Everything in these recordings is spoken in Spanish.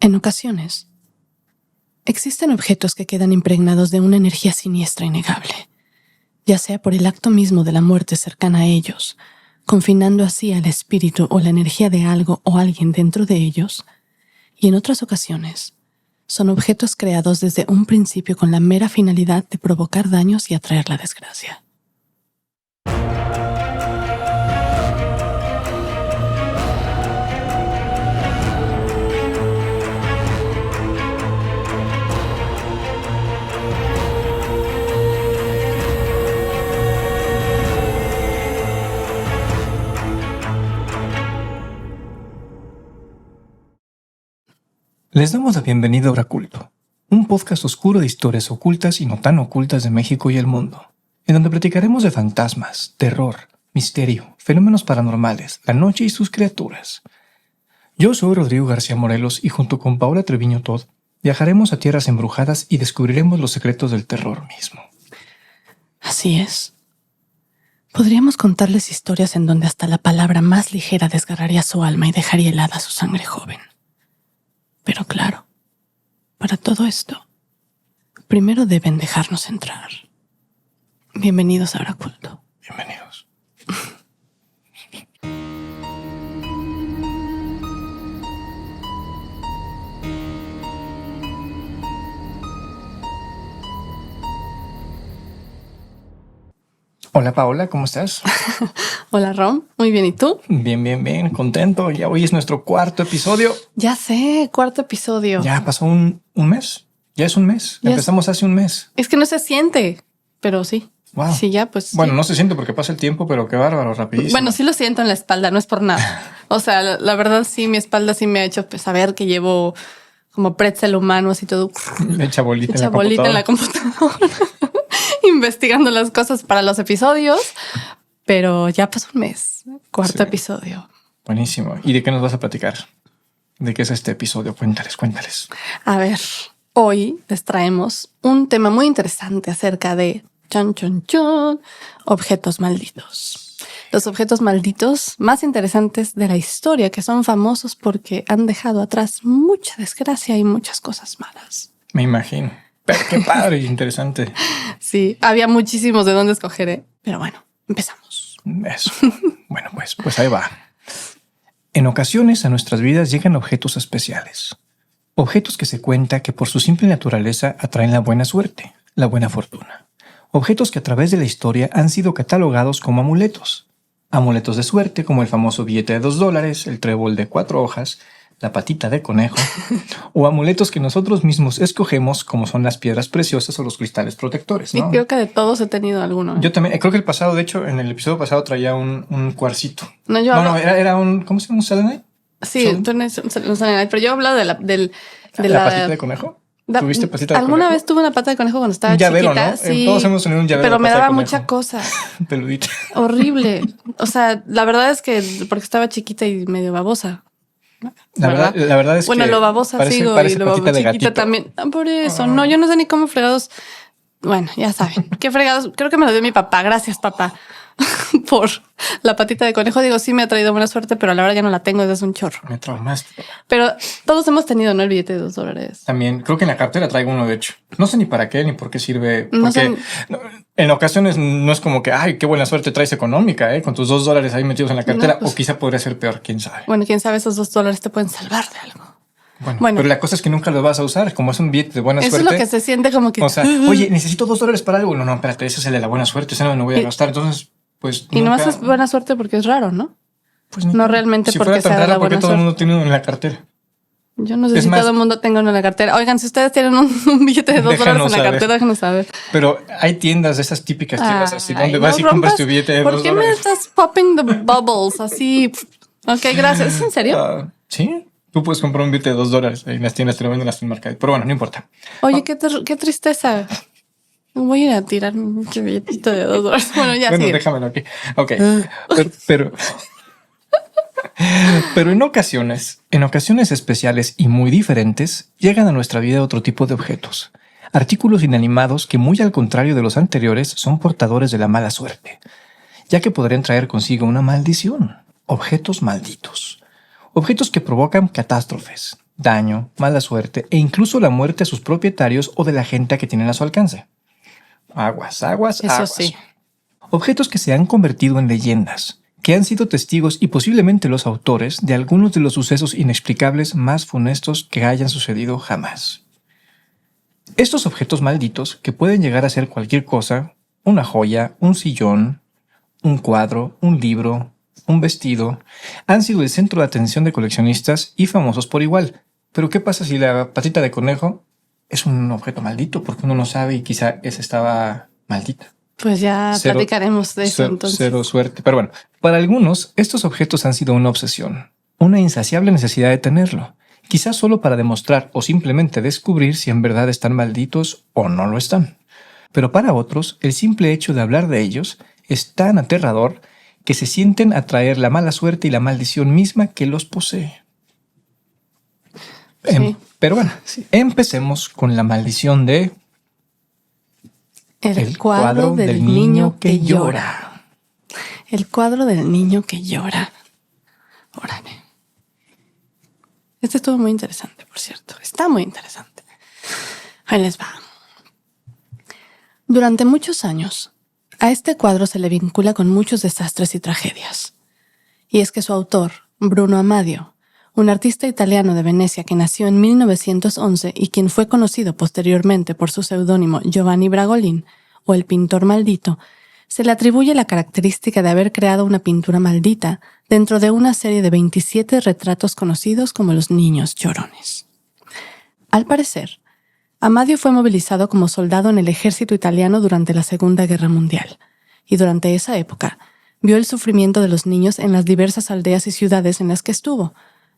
En ocasiones, existen objetos que quedan impregnados de una energía siniestra innegable, ya sea por el acto mismo de la muerte cercana a ellos, confinando así al espíritu o la energía de algo o alguien dentro de ellos, y en otras ocasiones, son objetos creados desde un principio con la mera finalidad de provocar daños y atraer la desgracia. Les damos la bienvenida a Oraculto, un podcast oscuro de historias ocultas y no tan ocultas de México y el mundo, en donde platicaremos de fantasmas, terror, misterio, fenómenos paranormales, la noche y sus criaturas. Yo soy Rodrigo García Morelos y junto con Paola Treviño Todd viajaremos a tierras embrujadas y descubriremos los secretos del terror mismo. Así es. Podríamos contarles historias en donde hasta la palabra más ligera desgarraría su alma y dejaría helada su sangre joven. Pero claro, para todo esto, primero deben dejarnos entrar. Bienvenidos a Oraculto. Bienvenidos. Hola Paola, ¿cómo estás? Hola Rom, muy bien, ¿y tú? Bien, contento. Ya hoy es nuestro cuarto episodio. Ya sé, cuarto episodio. Ya pasó un mes. Ya es un mes. Empezamos hace un mes. Es que no se siente, pero sí. Wow. Sí, ya pues. Bueno, sí. no se siente porque pasa el tiempo, pero qué bárbaro, rapidísimo. Bueno, sí lo siento en la espalda, no es por nada. O sea, la verdad sí, mi espalda sí me ha hecho saber que llevo como pretzel humano, así todo. Echa bolita en la computadora. Investigando las cosas para los episodios, pero ya pasó un mes. Cuarto episodio. Buenísimo. ¿Y de qué nos vas a platicar? ¿De qué es este episodio? Cuéntales. A ver, hoy les traemos un tema muy interesante acerca de objetos malditos. Los objetos malditos más interesantes de la historia, que son famosos porque han dejado atrás mucha desgracia y muchas cosas malas. Me imagino. Pero qué padre y interesante. Sí, había muchísimos de dónde escoger, ¿eh? Pero bueno, empezamos. Eso. Bueno, pues ahí va. En ocasiones a nuestras vidas llegan objetos especiales. Objetos que se cuenta que por su simple naturaleza atraen la buena suerte, la buena fortuna. Objetos que a través de la historia han sido catalogados como amuletos. Amuletos de suerte como el famoso billete de $2, el trébol de 4 hojas, la patita de conejo, o amuletos que nosotros mismos escogemos como son las piedras preciosas o los cristales protectores, ¿no? Y creo que de todos he tenido alguno. Yo también, creo que el pasado, de hecho, en el episodio pasado traía un cuarcito. No, era un, ¿cómo se llama? ¿Un selenite? Sí, tú eres un selenite, pero yo he hablado de la patita de conejo. ¿Tuviste patita de conejo? Alguna vez tuve una pata de conejo cuando estaba llavero, chiquita. ¿no? Sí, todos hemos tenido un llavero. Pero me daba mucha cosa. Peludita. Horrible. O sea, la verdad es que porque estaba chiquita y medio babosa. La verdad es bueno, que lo babosa parece y lo patita de chiquita gatito. también. Por eso, no, yo no sé ni cómo fregados. Bueno, ya saben, qué fregados. Creo que me lo dio mi papá. Gracias, papá, por la patita de conejo. Digo, sí me ha traído buena suerte, pero a la hora ya no la tengo desde hace un chorro. Me traumaste. Pero todos hemos tenido, ¿no? El billete de $2. También creo que en la cartera traigo uno, de hecho. No sé ni para qué ni por qué sirve. No Porque en ocasiones no es como que, ay, qué buena suerte traes económica, con tus $2 ahí metidos en la cartera. O quizá podría ser peor, quién sabe. Bueno, quién sabe, esos $2 te pueden salvar de algo. Bueno, pero la cosa es que nunca lo vas a usar. Como es un billete de buena suerte. Eso es lo que se siente como que... O sea, oye, necesito $2 para algo. No, espérate, ese es el de la buena suerte. Ese no me lo voy a gastar. Entonces, pues y nomás es buena suerte porque es raro, ¿no? Pues no realmente si porque sea de la buena porque todo el suerte. mundo tiene uno en la cartera. Yo no sé si todo el mundo tenga uno en la cartera. Oigan, si ustedes tienen un billete de $2 en la cartera, déjenos saber. Pero hay tiendas de esas típicas tiendas así donde vas y compras tu billete de $2. ¿Por qué me estás popping the bubbles así? Ok, gracias. ¿Es en serio? Sí. Tú puedes comprar un billete de $2 en las tiendas, te lo venden en el mercado. Pero bueno, no importa. Oye, qué tristeza. Voy a ir a tirar mi billetito de $2. Bueno, ya sí. Déjamelo aquí. Ok. Pero en ocasiones especiales y muy diferentes, llegan a nuestra vida otro tipo de objetos. Artículos inanimados que, muy al contrario de los anteriores, son portadores de la mala suerte, ya que podrían traer consigo una maldición. Objetos malditos. Objetos que provocan catástrofes, daño, mala suerte e incluso la muerte a sus propietarios o de la gente que tienen a su alcance. Aguas, aguas, Eso aguas. sí. Objetos que se han convertido en leyendas, que han sido testigos y posiblemente los autores de algunos de los sucesos inexplicables más funestos que hayan sucedido jamás. Estos objetos malditos, que pueden llegar a ser cualquier cosa, una joya, un sillón, un cuadro, un libro, un vestido, han sido el centro de atención de coleccionistas y famosos por igual. Pero ¿qué pasa si la patita de conejo es un objeto maldito? Porque uno no sabe y quizá esa estaba maldita. Pues ya platicaremos de eso entonces. Cero suerte. Pero bueno, para algunos, estos objetos han sido una obsesión, una insaciable necesidad de tenerlo, quizás solo para demostrar o simplemente descubrir si en verdad están malditos o no lo están. Pero para otros, el simple hecho de hablar de ellos es tan aterrador que se sienten atraer la mala suerte y la maldición misma que los posee. Sí. Pero bueno, empecemos con la maldición de... El cuadro del niño que llora. El cuadro del niño que llora. Órale. Este estuvo muy interesante, por cierto. Está muy interesante. Ahí les va. Durante muchos años, a este cuadro se le vincula con muchos desastres y tragedias. Y es que su autor, Bruno Amadio, un artista italiano de Venecia que nació en 1911 y quien fue conocido posteriormente por su seudónimo Giovanni Bragolin, o el pintor maldito, se le atribuye la característica de haber creado una pintura maldita dentro de una serie de 27 retratos conocidos como los niños llorones. Al parecer, Amadio fue movilizado como soldado en el ejército italiano durante la Segunda Guerra Mundial, y durante esa época vio el sufrimiento de los niños en las diversas aldeas y ciudades en las que estuvo,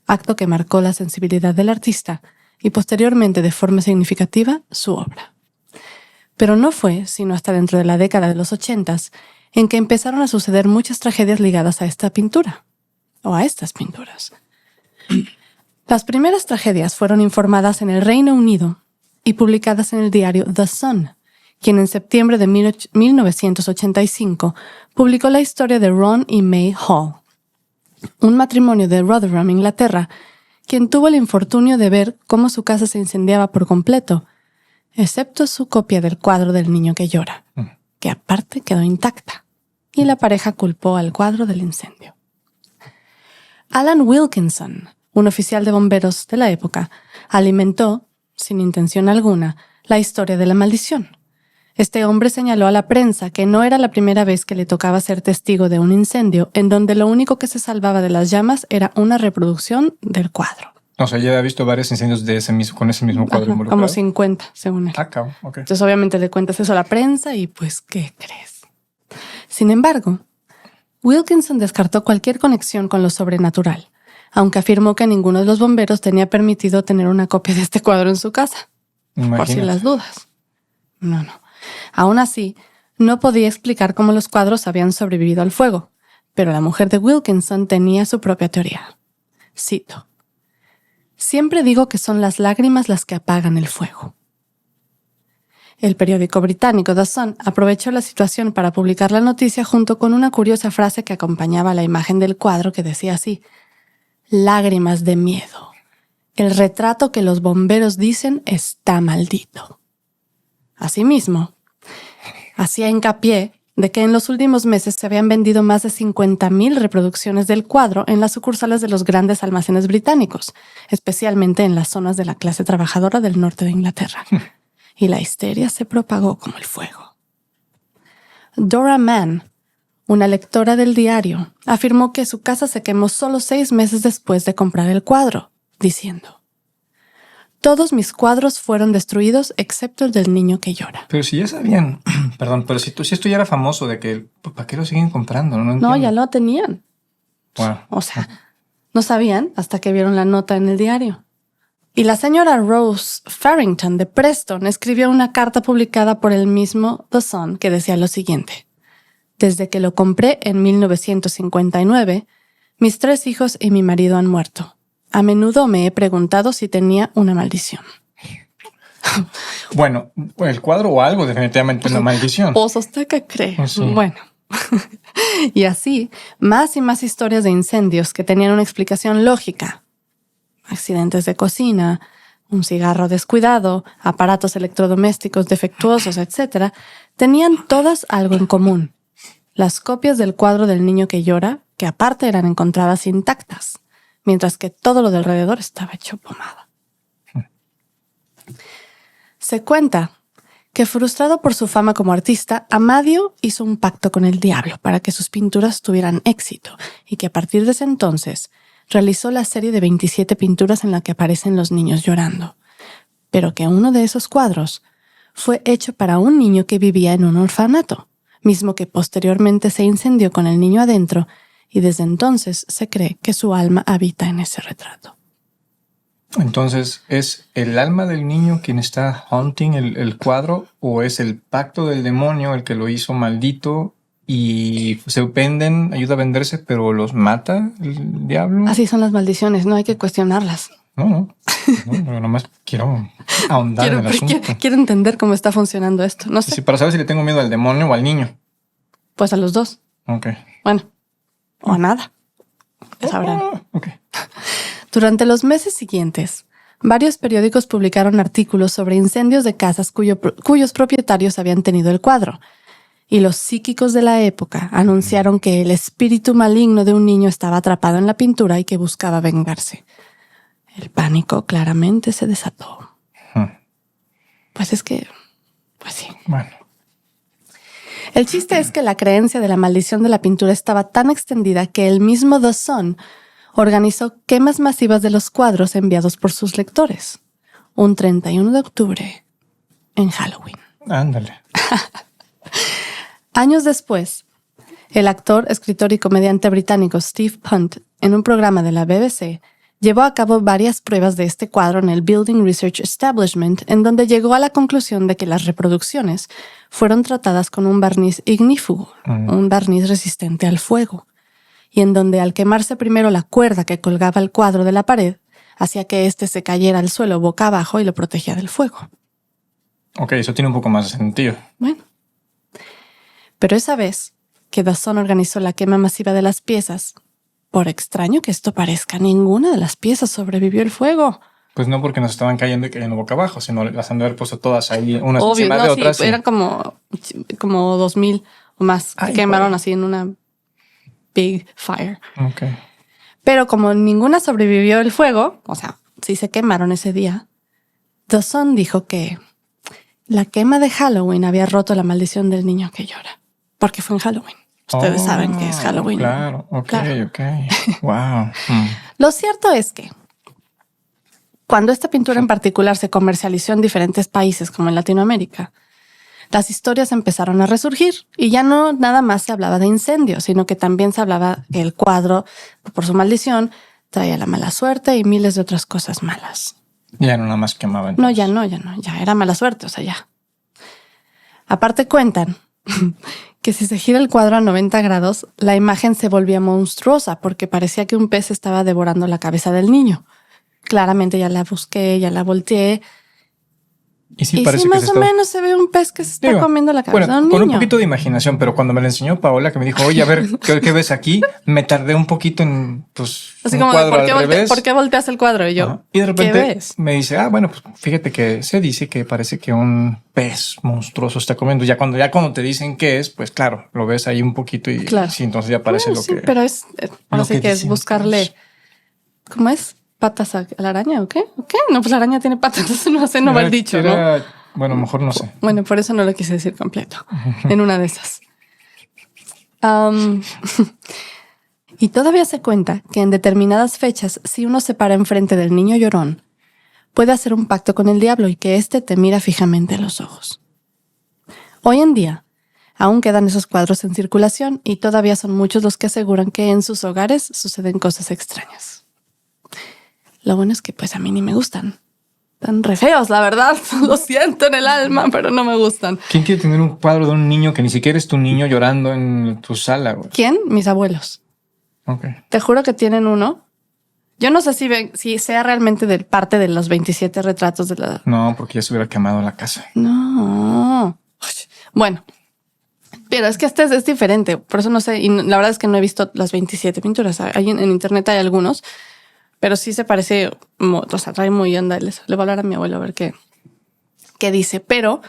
acto que marcó la sensibilidad del artista y posteriormente de forma significativa su obra. Pero no fue sino hasta dentro de la década de los 80s en que empezaron a suceder muchas tragedias ligadas a esta pintura, o a estas pinturas. Las primeras tragedias fueron informadas en el Reino Unido y publicadas en el diario The Sun, quien en septiembre de 1985 publicó la historia de Ron y May Hall, un matrimonio de Rotherham, Inglaterra, quien tuvo el infortunio de ver cómo su casa se incendiaba por completo, excepto su copia del cuadro del niño que llora, que aparte quedó intacta, y la pareja culpó al cuadro del incendio. Alan Wilkinson, un oficial de bomberos de la época, alimentó, sin intención alguna, la historia de la maldición. Este hombre señaló a la prensa que no era la primera vez que le tocaba ser testigo de un incendio en donde lo único que se salvaba de las llamas era una reproducción del cuadro. O sea, ya había visto varios incendios de con ese mismo cuadro involucrado. Como 50, según él. Okay. Entonces, obviamente, le cuentas eso a la prensa y, pues, ¿qué crees? Sin embargo, Wilkinson descartó cualquier conexión con lo sobrenatural, aunque afirmó que ninguno de los bomberos tenía permitido tener una copia de este cuadro en su casa. Imagínate. Por si las dudas. No. Aún así, no podía explicar cómo los cuadros habían sobrevivido al fuego, pero la mujer de Wilkinson tenía su propia teoría. Cito: siempre digo que son las lágrimas las que apagan el fuego. El periódico británico The Sun aprovechó la situación para publicar la noticia junto con una curiosa frase que acompañaba la imagen del cuadro que decía así: lágrimas de miedo. El retrato que los bomberos dicen está maldito. Asimismo, hacía hincapié de que en los últimos meses se habían vendido más de 50,000 reproducciones del cuadro en las sucursales de los grandes almacenes británicos, especialmente en las zonas de la clase trabajadora del norte de Inglaterra. Y la histeria se propagó como el fuego. Dora Mann, una lectora del diario, afirmó que su casa se quemó solo 6 meses después de comprar el cuadro, diciendo: todos mis cuadros fueron destruidos excepto el del niño que llora. Pero si ya sabían, perdón, pero si esto ya era famoso de que, ¿para qué lo siguen comprando? No, ya lo tenían. Wow. O sea, no sabían hasta que vieron la nota en el diario. Y la señora Rose Farrington de Preston escribió una carta publicada por el mismo The Sun que decía lo siguiente: desde que lo compré en 1959, mis 3 hijos y mi marido han muerto. A menudo me he preguntado si tenía una maldición. Bueno, el cuadro o algo definitivamente una maldición. ¿O usted qué cree? Sí. Bueno. Y así, más y más historias de incendios que tenían una explicación lógica accidentes de cocina, un cigarro descuidado, aparatos electrodomésticos defectuosos, etc., tenían todas algo en común. Las copias del cuadro del niño que llora, que aparte eran encontradas intactas, mientras que todo lo de alrededor estaba hecho pomada. Se cuenta que, frustrado por su fama como artista, Amadio hizo un pacto con el diablo para que sus pinturas tuvieran éxito y que a partir de ese entonces realizó la serie de 27 pinturas en la que aparecen los niños llorando, pero que uno de esos cuadros fue hecho para un niño que vivía en un orfanato, mismo que posteriormente se incendió con el niño adentro, y desde entonces se cree que su alma habita en ese retrato. Entonces, ¿es el alma del niño quien está haunting el cuadro o es el pacto del demonio el que lo hizo maldito y se venden, ayuda a venderse, pero los mata el diablo? Así son las maldiciones, no hay que cuestionarlas. No, yo nomás quiero ahondar en el asunto. Quiero entender cómo está funcionando esto. No sé. Sí, para saber si le tengo miedo al demonio o al niño. Pues a los dos. Ok. Bueno, o a nada. Ya sabrán. Ok. Durante los meses siguientes, varios periódicos publicaron artículos sobre incendios de casas cuyos propietarios habían tenido el cuadro, y los psíquicos de la época anunciaron que el espíritu maligno de un niño estaba atrapado en la pintura y que buscaba vengarse. El pánico claramente se desató. Pues sí. Bueno. El chiste es que la creencia de la maldición de la pintura estaba tan extendida que el mismo The Sun organizó quemas masivas de los cuadros enviados por sus lectores, un 31 de octubre, en Halloween. Ándale. Años después, el actor, escritor y comediante británico Steve Punt, en un programa de la BBC, llevó a cabo varias pruebas de este cuadro en el Building Research Establishment, en donde llegó a la conclusión de que las reproducciones fueron tratadas con un barniz ignífugo, un barniz resistente al fuego, y en donde al quemarse primero la cuerda que colgaba el cuadro de la pared, hacía que éste se cayera al suelo boca abajo y lo protegía del fuego. Ok, eso tiene un poco más de sentido. Bueno. Pero esa vez que The Sun organizó la quema masiva de las piezas, por extraño que esto parezca, ninguna de las piezas sobrevivió el fuego. Pues no porque nos estaban cayendo y cayendo boca abajo, sino las han de haber puesto todas ahí, unas Obvio, encima de otras. Sí, eran como 2,000 o más que quemaron así en una big fire. Okay. Pero como ninguna sobrevivió el fuego, o sea, sí se quemaron ese día, The Sun dijo que la quema de Halloween había roto la maldición del niño que llora, porque fue en Halloween. Ustedes saben que es Halloween. Claro, ok. Wow. Lo cierto es que cuando esta pintura en particular se comercializó en diferentes países como en Latinoamérica, las historias empezaron a resurgir y ya no nada más se hablaba de incendios, sino que también se hablaba que el cuadro, por su maldición, traía la mala suerte y miles de otras cosas malas. Ya no nada más quemaban. No, ya era mala suerte, o sea, ya. Aparte cuentan que si se gira el cuadro a 90 grados, la imagen se volvía monstruosa porque parecía que un pez estaba devorando la cabeza del niño. Claramente ya la busqué, ya la volteé. Y sí más o menos se ve un pez que se está comiendo la cabeza de un niño. Con un poquito de imaginación, pero cuando me la enseñó Paola, que me dijo, oye, a ver, ¿qué ves aquí? Me tardé un poquito en, pues, así un como, cuadro al revés. ¿Por qué volteas el cuadro? Y yo, y de repente ¿qué ves? Me dice, bueno, pues fíjate que se dice que parece que un pez monstruoso está comiendo. Ya cuando te dicen qué es, pues claro, lo ves ahí un poquito y claro. Sí, entonces ya parece lo que... pero es, ahora sí que es buscarle, ¿cómo es? ¿Patas a la araña o qué? No, pues la araña tiene patas, entonces no sé, no va el dicho, ¿no? Bueno, mejor no sé. Bueno, por eso no lo quise decir completo. En una de esas. Y todavía se cuenta que en determinadas fechas, si uno se para enfrente del niño llorón, puede hacer un pacto con el diablo y que éste te mira fijamente a los ojos. Hoy en día, aún quedan esos cuadros en circulación y todavía son muchos los que aseguran que en sus hogares suceden cosas extrañas. Lo bueno es que pues a mí ni me gustan. Tan re feos, la verdad. Lo siento en el alma, pero no me gustan. ¿Quién quiere tener un cuadro de un niño que ni siquiera es tu niño llorando en tu sala, güey? ¿Quién? Mis abuelos. Okay. Te juro que tienen uno. Yo no sé si sea realmente de parte de los 27 retratos de la... No, porque ya se hubiera quemado la casa. No. Bueno, pero es que este es diferente. Por eso no sé. Y la verdad es que no he visto las 27 pinturas. En internet hay algunos. pero sí se parece, o sea, trae muy onda. Le voy a hablar a mi abuelo a ver qué dice. Pero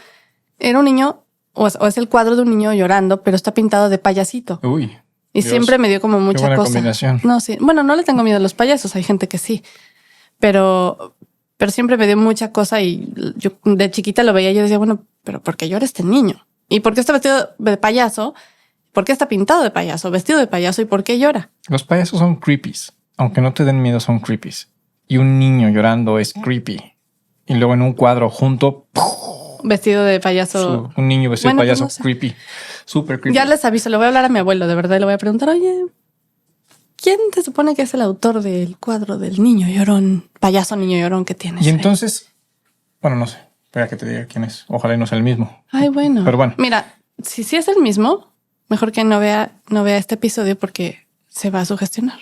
era un niño, o es el cuadro de un niño llorando, pero está pintado de payasito. Uy. Y Dios, siempre me dio como mucha qué buena cosa. Combinación. No, sí. Bueno, no le tengo miedo a los payasos. Hay gente que sí. Pero siempre me dio mucha cosa y yo de chiquita lo veía y yo decía, bueno, pero ¿por qué llora este niño? ¿Y por qué está vestido de payaso? ¿Por qué está pintado de payaso, vestido de payaso y por qué llora? Los payasos son creepies. Aunque no te den miedo, son creepies. Y un niño llorando es creepy. Y luego en un cuadro junto, vestido de payaso. Un niño vestido de payaso, pues no sé. Creepy. Súper creepy. Ya les aviso, le voy a hablar a mi abuelo, de verdad, le voy a preguntar, oye, ¿quién te supone que es el autor del cuadro del niño llorón, payaso niño llorón que tienes? Y entonces, bueno, no sé. Espera que te diga quién es. Ojalá y no sea el mismo. Ay, bueno. Pero bueno. Mira, si sí es el mismo, mejor que no vea este episodio porque se va a sugestionar.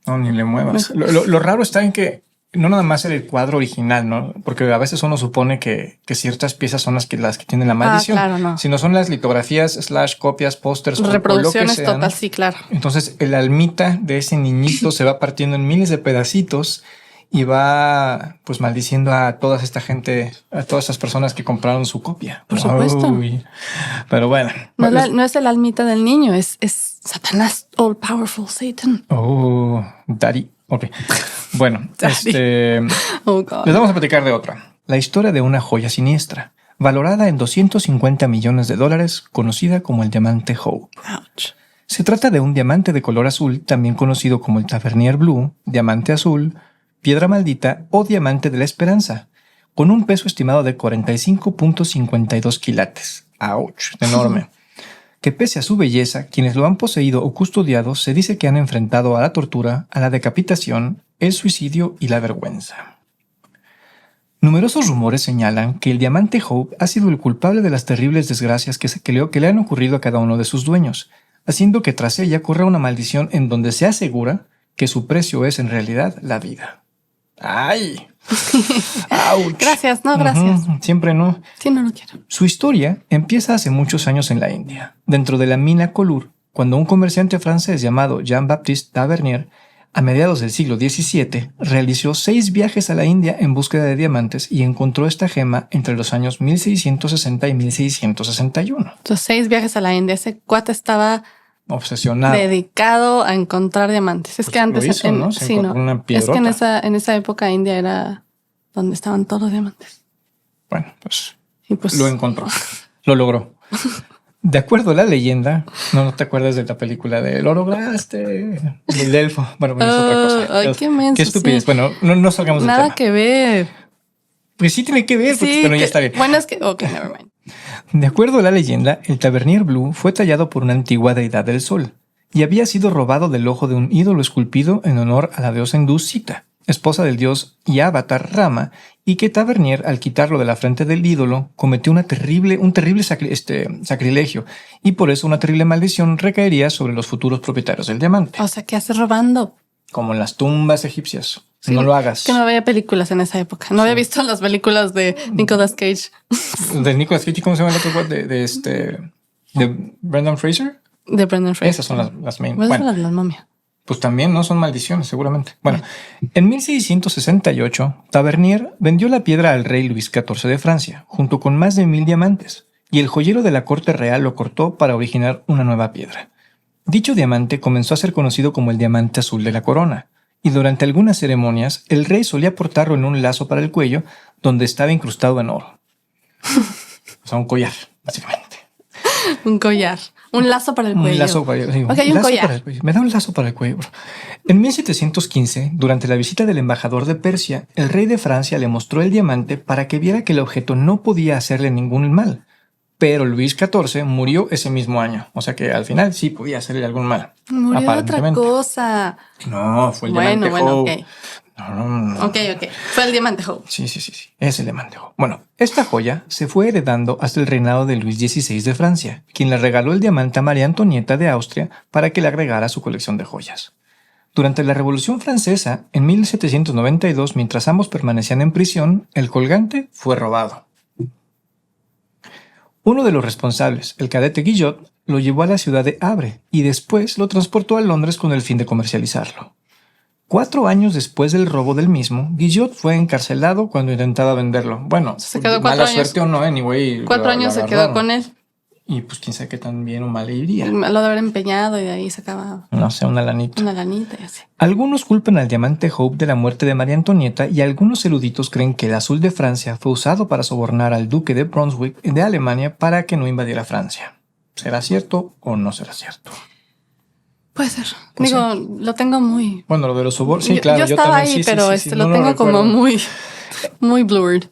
No, ni le muevas. Lo raro está en que no nada más era el cuadro original, ¿no? Porque a veces uno supone que ciertas piezas son las que tienen la maldición. Claro, no. Sino son las litografías / copias, pósters, reproducciones o lo que sea, total, ¿no? sí, claro. Entonces el almita de ese niñito se va partiendo en miles de pedacitos y va pues maldiciendo a toda esta gente, a todas esas personas que compraron su copia. Por supuesto. Uy. Pero bueno. No es el almita del niño, es Satanás, all powerful Satan. Oh, Daddy. Ok. Bueno, Oh, God. les vamos a platicar de otra. La historia de una joya siniestra, valorada en $250 millones, conocida como el diamante Hope. Ouch. Se trata de un diamante de color azul, también conocido como el Tavernier Blue, diamante azul, piedra maldita o diamante de la esperanza, con un peso estimado de 45.52 quilates. ¡Auch! Enorme. Que pese a su belleza, quienes lo han poseído o custodiado se dice que han enfrentado a la tortura, a la decapitación, el suicidio y la vergüenza. Numerosos rumores señalan que el diamante Hope ha sido el culpable de las terribles desgracias que le han ocurrido a cada uno de sus dueños, haciendo que tras ella corra una maldición en donde se asegura que su precio es en realidad la vida. ¡Ay! ¡Auch! Gracias, no, gracias. Siempre no. Sí, no lo quiero. Su historia empieza hace muchos años en la India, dentro de la mina Kollur, cuando un comerciante francés llamado Jean-Baptiste Tavernier, a mediados del siglo XVII, realizó 6 viajes a la India en búsqueda de diamantes y encontró esta gema entre los años 1660 y 1661. Entonces, 6 viajes a la India. Ese cuate estaba obsesionado, dedicado a encontrar diamantes. Es pues que antes lo hizo, ¿no? Se encontró una piedrota. Es que en esa época India era donde estaban todos los diamantes. Bueno, pues, y pues lo encontró, lo logró. De acuerdo a la leyenda, no te acuerdas de la película de lo lograste, el elfo. Bueno, es otra cosa. Ay, qué menso, qué estupidez. Sí. Bueno, no salgamos del tema. Nada que ver. Pues sí tiene que ver, porque sí, bueno, ya está bien. Bueno, es que, ok, never mind. De acuerdo a la leyenda, el Tavernier Blue fue tallado por una antigua deidad del sol y había sido robado del ojo de un ídolo esculpido en honor a la diosa hindú Sita, esposa del dios y avatar Rama, y que Tavernier, al quitarlo de la frente del ídolo, cometió un terrible sacrilegio, y por eso una terrible maldición recaería sobre los futuros propietarios del diamante. O sea, ¿qué hace robando? Como en las tumbas egipcias. Sí, no lo hagas. Que no veía películas en esa época. No había visto las películas de Nicolas Cage. ¿De Nicolas Cage? ¿Cómo se llama el otro? ¿De Brendan Fraser? De Brendan Fraser. Esas son las main. Bueno, las momias. Pues también no son maldiciones, seguramente. Bueno, en 1668, Tavernier vendió la piedra al rey Luis XIV de Francia, junto con más de 1000 diamantes, y el joyero de la corte real lo cortó para originar una nueva piedra. Dicho diamante comenzó a ser conocido como el diamante azul de la corona, y durante algunas ceremonias el rey solía portarlo en un lazo para el cuello donde estaba incrustado en oro. O sea, un collar, básicamente. Un collar. Un lazo para el cuello. Un lazo para el cuello. Okay, un collar. Me da un lazo para el cuello. En 1715, durante la visita del embajador de Persia, el rey de Francia le mostró el diamante para que viera que el objeto no podía hacerle ningún mal. Pero Luis XIV murió ese mismo año. O sea que al final sí podía hacerle algún mal. Murió de otra cosa. No, fue el diamante Hope. Ok. No. Ok. Fue el diamante Hope. Sí. Es el diamante Hope. Bueno, esta joya se fue heredando hasta el reinado de Luis XVI de Francia, quien le regaló el diamante a María Antonieta de Austria para que le agregara a su colección de joyas. Durante la Revolución Francesa, en 1792, mientras ambos permanecían en prisión, el colgante fue robado. Uno de los responsables, el cadete Guillot, lo llevó a la ciudad de Havre y después lo transportó a Londres con el fin de comercializarlo. 4 años después del robo del mismo, Guillot fue encarcelado cuando intentaba venderlo. Bueno, se quedó 4 mala años. Suerte o no, anyway. 4 años se quedó con él. Y pues quién sabe qué tan bien o mal le iría. Lo de haber empeñado y de ahí sacaba... No sé, una lanita. Una lanita y así. Algunos culpan al diamante Hope de la muerte de María Antonieta y algunos eruditos creen que el azul de Francia fue usado para sobornar al duque de Brunswick de Alemania para que no invadiera Francia. ¿Será cierto o no será cierto? Puede ser. Pues digo, sí. Lo tengo muy... Bueno, lo de los sobornos... Sí, claro. Yo estaba también, ahí, sí, pero sí, lo tengo como muy blurred.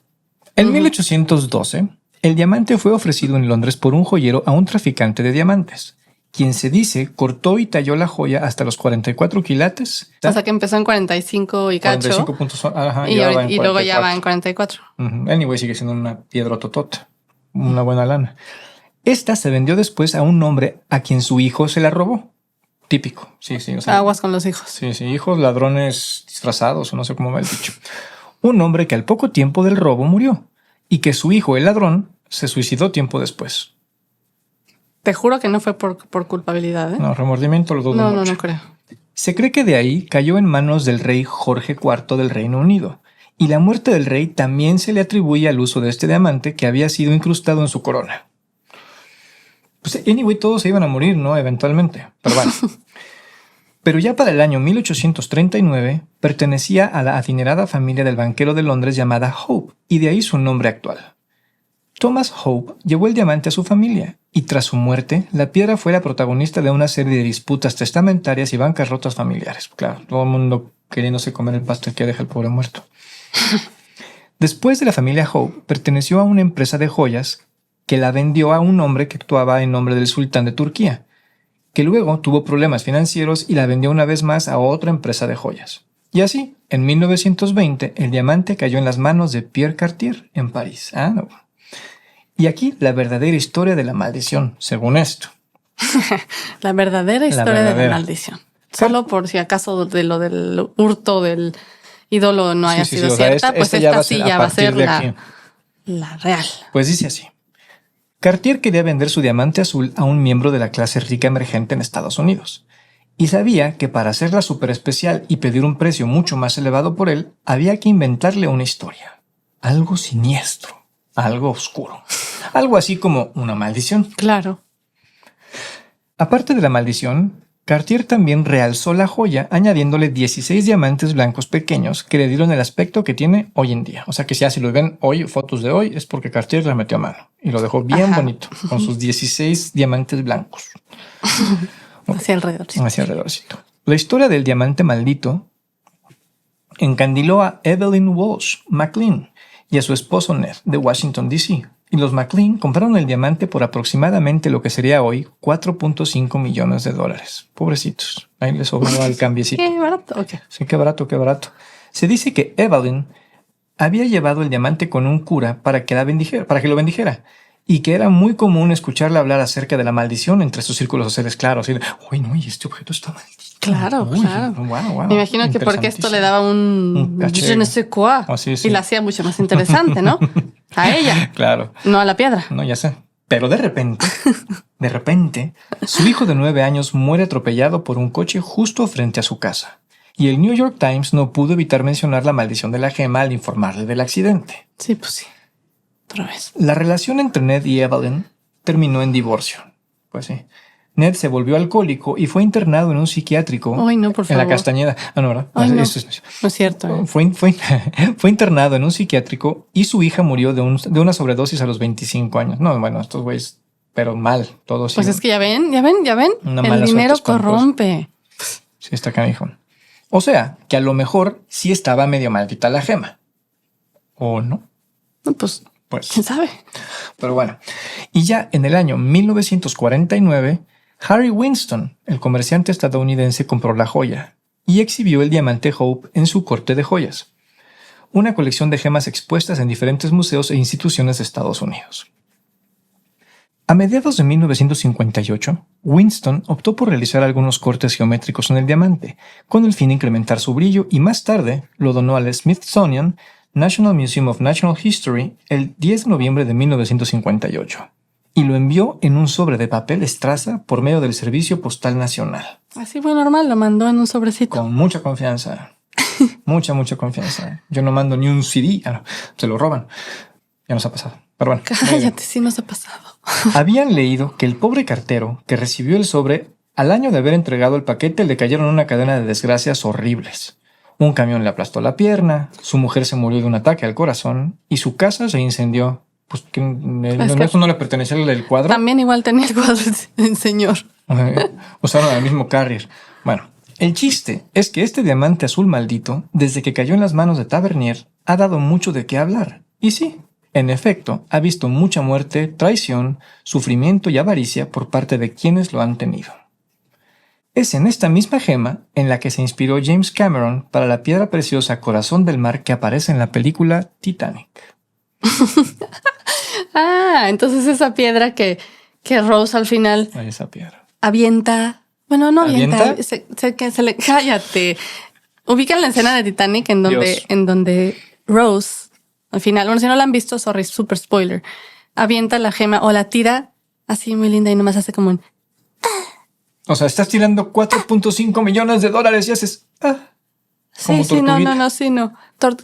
En 1812... el diamante fue ofrecido en Londres por un joyero a un traficante de diamantes, quien se dice cortó y talló la joya hasta los 44 quilates. O sea que empezó en 45 y cacho. 45 puntos, ajá, y luego ya va en 44. Anyway, sigue siendo una piedra totota, una buena lana. Esta se vendió después a un hombre a quien su hijo se la robó. Típico, sí. O sea, aguas con los hijos. Sí, hijos ladrones disfrazados, o no sé cómo me has dicho. Un hombre que al poco tiempo del robo murió y que su hijo, el ladrón, se suicidó tiempo después. Te juro que no fue por culpabilidad, ¿eh? No, remordimiento lo dudo mucho. No creo. Se cree que de ahí cayó en manos del rey Jorge IV del Reino Unido, y la muerte del rey también se le atribuye al uso de este diamante que había sido incrustado en su corona. Pues anyway, todos se iban a morir, ¿no? Eventualmente. Pero bueno. Pero ya para el año 1839 pertenecía a la adinerada familia del banquero de Londres llamada Hope, y de ahí su nombre actual. Thomas Hope llevó el diamante a su familia, y tras su muerte, la piedra fue la protagonista de una serie de disputas testamentarias y bancarrotas familiares. Claro, todo el mundo queriéndose comer el pastel que deja el pobre muerto. Después de la familia Hope, perteneció a una empresa de joyas que la vendió a un hombre que actuaba en nombre del sultán de Turquía, que luego tuvo problemas financieros y la vendió una vez más a otra empresa de joyas. Y así, en 1920, el diamante cayó en las manos de Pierre Cartier en París. No. Y aquí la verdadera historia de la maldición, según esto. La verdadera historia de la maldición. Solo por si acaso de lo del hurto del ídolo no haya sido cierta, pues esta sí ya va a ser la real. Pues dice así. Cartier quería vender su diamante azul a un miembro de la clase rica emergente en Estados Unidos, y sabía que para hacerla súper especial y pedir un precio mucho más elevado por él, había que inventarle una historia. Algo siniestro, algo oscuro, algo así como una maldición. Claro. Aparte de la maldición, Cartier también realzó la joya añadiéndole 16 diamantes blancos pequeños que le dieron el aspecto que tiene hoy en día. O sea que si lo ven hoy, fotos de hoy, es porque Cartier la metió a mano y lo dejó bien bonito, con sus 16 diamantes blancos. Hacia alrededorcito. La historia del diamante maldito encandiló a Evelyn Walsh McLean y a su esposo Ned de Washington, D.C., y los McLean compraron el diamante por aproximadamente lo que sería hoy $4.5 millones. Pobrecitos. Ahí les sobraba el cambiecito. Qué barato. Okay. Sí, qué barato. Se dice que Evelyn había llevado el diamante con un cura para que lo bendijera, y que era muy común escucharla hablar acerca de la maldición entre sus círculos sociales. Claro, así de, uy, no, y este objeto está maldito. Claro. Wow, me imagino que porque esto le daba un je ne sais quoi, y la hacía mucho más interesante, ¿no? A ella. Claro. No a la piedra. No, ya sé. Pero de repente, su hijo de 9 años muere atropellado por un coche justo frente a su casa. Y el New York Times no pudo evitar mencionar la maldición de la gema al informarle del accidente. Sí, pues sí. Otra vez. La relación entre Ned y Evelyn terminó en divorcio. Pues sí. Ned se volvió alcohólico y fue internado en un psiquiátrico. Ay, no, por favor. En la Castañeda. No, ¿verdad? Ay, no. Eso no es cierto. Fue internado en un psiquiátrico y su hija murió de una sobredosis a los 25 años. No, bueno, estos güeyes, pero mal, todos. Pues es que ya ven. El dinero corrompe. Sí, está canijo. O sea, que a lo mejor sí estaba medio maldita la gema. ¿O no? No, pues quién sabe. Pero bueno. Y ya en el año 1949... Harry Winston, el comerciante estadounidense, compró la joya y exhibió el diamante Hope en su corte de joyas, una colección de gemas expuestas en diferentes museos e instituciones de Estados Unidos. A mediados de 1958, Winston optó por realizar algunos cortes geométricos en el diamante, con el fin de incrementar su brillo, y más tarde lo donó al Smithsonian National Museum of Natural History el 10 de noviembre de 1958. y lo envió en un sobre de papel estraza por medio del Servicio Postal Nacional. Así fue normal, lo mandó en un sobrecito. Con mucha confianza. mucha confianza. Yo no mando ni un CD. No, se lo roban. Ya nos ha pasado. Pero bueno. Cállate, sí nos ha pasado. Habían leído que el pobre cartero que recibió el sobre, al año de haber entregado el paquete, le cayeron una cadena de desgracias horribles. Un camión le aplastó la pierna, su mujer se murió de un ataque al corazón y su casa se incendió. Pues que eso no le pertenecía al cuadro. También igual tenía el cuadro el señor. Usaron el mismo carrier. Bueno, el chiste es que este diamante azul maldito, desde que cayó en las manos de Tavernier, ha dado mucho de qué hablar. Y sí, en efecto, ha visto mucha muerte, traición, sufrimiento y avaricia por parte de quienes lo han tenido. Es en esta misma gema en la que se inspiró James Cameron para la piedra preciosa Corazón del Mar que aparece en la película Titanic. Entonces esa piedra que Rose al final esa piedra avienta. Bueno, no avienta. Cállate. Ubican la escena de Titanic en donde Rose, al final, bueno, si no la han visto, sorry, super spoiler, avienta la gema o la tira así muy linda y nomás hace como un... O sea, estás tirando $4.5 millones y haces... Sí, no.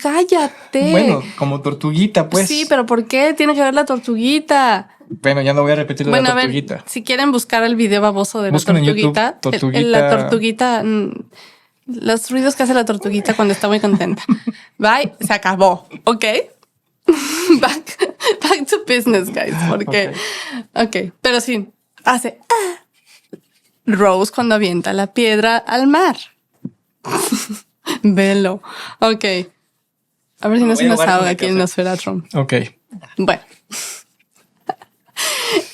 Cállate. Bueno, como tortuguita, pues. Sí, pero ¿por qué tiene que ver la tortuguita? Bueno, ya no voy a repetir la tortuguita. A ver, si quieren buscar el video baboso de buscan la tortuguita, la tortuguita, los ruidos que hace la tortuguita cuando está muy contenta. Bye, se acabó. ¿Ok? back to business, guys. Porque, ok, pero sí, hace Rose cuando avienta la piedra al mar. Velo. Ok. A ver si no se nos ahoga aquí en Nosferatu. Ok. Bueno.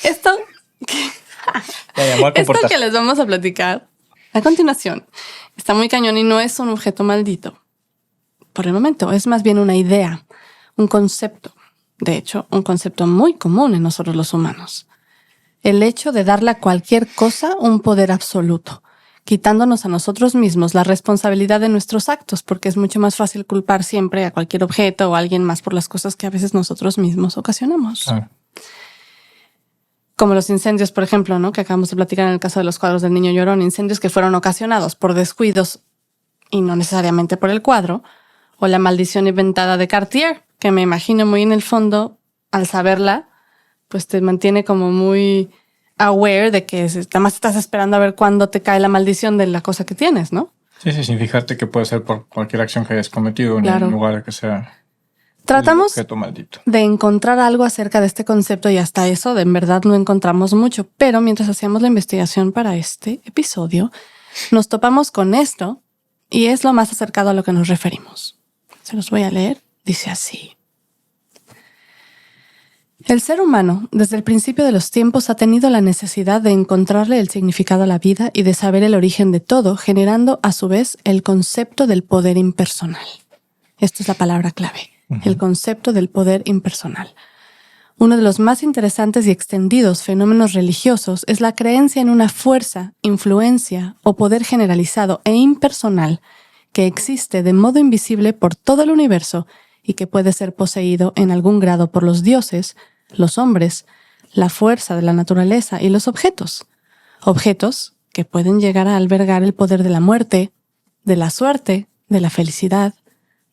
Esto que les vamos a platicar a continuación está muy cañón y no es un objeto maldito. Por el momento, es más bien una idea, un concepto. De hecho, un concepto muy común en nosotros los humanos. El hecho de darle a cualquier cosa un poder absoluto, quitándonos a nosotros mismos la responsabilidad de nuestros actos, porque es mucho más fácil culpar siempre a cualquier objeto o a alguien más por las cosas que a veces nosotros mismos ocasionamos. Como los incendios, por ejemplo, ¿no? Que acabamos de platicar en el caso de los cuadros del Niño Llorón, incendios que fueron ocasionados por descuidos y no necesariamente por el cuadro, o la maldición inventada de Cartier, que me imagino muy en el fondo, al saberla, pues te mantiene como muy aware de que nada más estás esperando a ver cuándo te cae la maldición de la cosa que tienes, ¿no? Sí, sin fijarte que puede ser por cualquier acción que hayas cometido, claro. En lugar de que sea tratamos objeto maldito. De encontrar algo acerca de este concepto y hasta eso de en verdad no encontramos mucho, pero mientras hacíamos la investigación para este episodio, nos topamos con esto y es lo más acercado a lo que nos referimos. Se los voy a leer. Dice así. El ser humano, desde el principio de los tiempos, ha tenido la necesidad de encontrarle el significado a la vida y de saber el origen de todo, generando a su vez el concepto del poder impersonal. Esta es la palabra clave, el concepto del poder impersonal. Uno de los más interesantes y extendidos fenómenos religiosos es la creencia en una fuerza, influencia o poder generalizado e impersonal que existe de modo invisible por todo el universo y que puede ser poseído en algún grado por los dioses, los hombres, la fuerza de la naturaleza y los objetos. Objetos que pueden llegar a albergar el poder de la muerte, de la suerte, de la felicidad,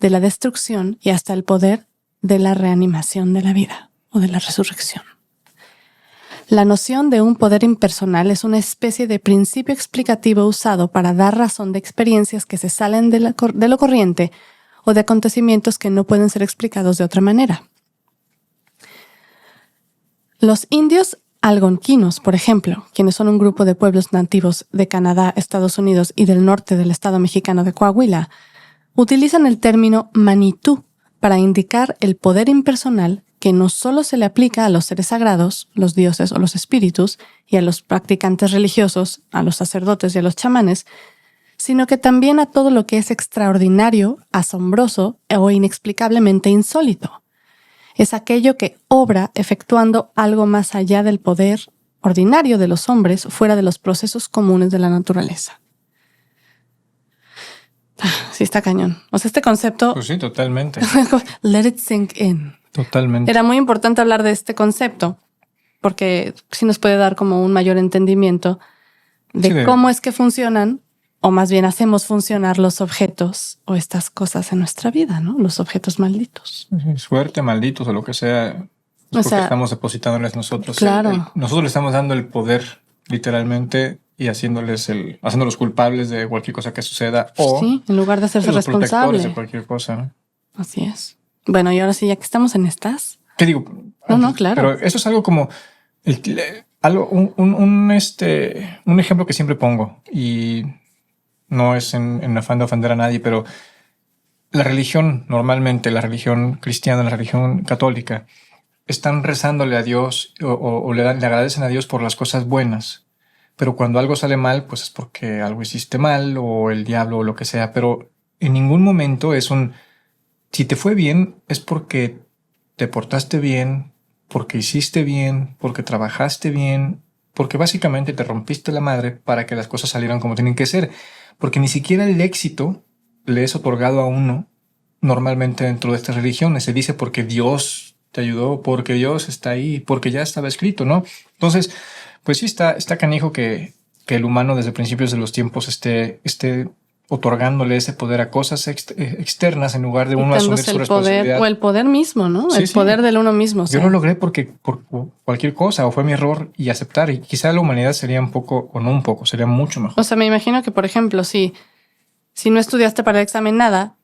de la destrucción y hasta el poder de la reanimación de la vida o de la resurrección. La noción de un poder impersonal es una especie de principio explicativo usado para dar razón de experiencias que se salen de lo corriente o de acontecimientos que no pueden ser explicados de otra manera. Los indios algonquinos, por ejemplo, quienes son un grupo de pueblos nativos de Canadá, Estados Unidos y del norte del estado mexicano de Coahuila, utilizan el término Manitú para indicar el poder impersonal que no solo se le aplica a los seres sagrados, los dioses o los espíritus, y a los practicantes religiosos, a los sacerdotes y a los chamanes, sino que también a todo lo que es extraordinario, asombroso o inexplicablemente insólito. Es aquello que obra efectuando algo más allá del poder ordinario de los hombres, fuera de los procesos comunes de la naturaleza. Sí, está cañón. O sea, este concepto... Pues sí, totalmente. Let it sink in. Totalmente. Era muy importante hablar de este concepto porque sí nos puede dar como un mayor entendimiento de cómo es que funcionan, o más bien hacemos funcionar los objetos o estas cosas en nuestra vida, ¿no? Los objetos malditos. Suerte, malditos o lo que sea, es porque estamos depositándoles nosotros. Claro. Nosotros le estamos dando el poder, literalmente, y haciéndolos culpables de cualquier cosa que suceda. O sí, en lugar de hacerse los responsable de cualquier cosa, ¿no? Así es. Bueno, y ahora sí, ya que estamos en estas. ¿Qué digo? No, claro. Pero eso es algo como un ejemplo que siempre pongo, y no es en afán de ofender a nadie, pero la religión, normalmente la religión cristiana, la religión católica, están rezándole a Dios o le agradecen a Dios por las cosas buenas. Pero cuando algo sale mal, pues es porque algo hiciste mal o el diablo o lo que sea. Pero en ningún momento si te fue bien, es porque te portaste bien, porque hiciste bien, porque trabajaste bien, porque básicamente te rompiste la madre para que las cosas salieran como tienen que ser. Porque ni siquiera el éxito le es otorgado a uno normalmente dentro de estas religiones. Se dice porque Dios te ayudó, porque Dios está ahí, porque ya estaba escrito, ¿no? Entonces, pues sí está canijo que el humano desde principios de los tiempos esté otorgándole ese poder a cosas externas en lugar de uno asumir su responsabilidad. O el poder mismo, ¿no? Sí, el poder del uno mismo. Yo lo logré por cualquier cosa, o fue mi error, y aceptar. Y quizá la humanidad sería un poco, o no un poco, sería mucho mejor. O sea, me imagino que, por ejemplo, si no estudiaste para el examen nada,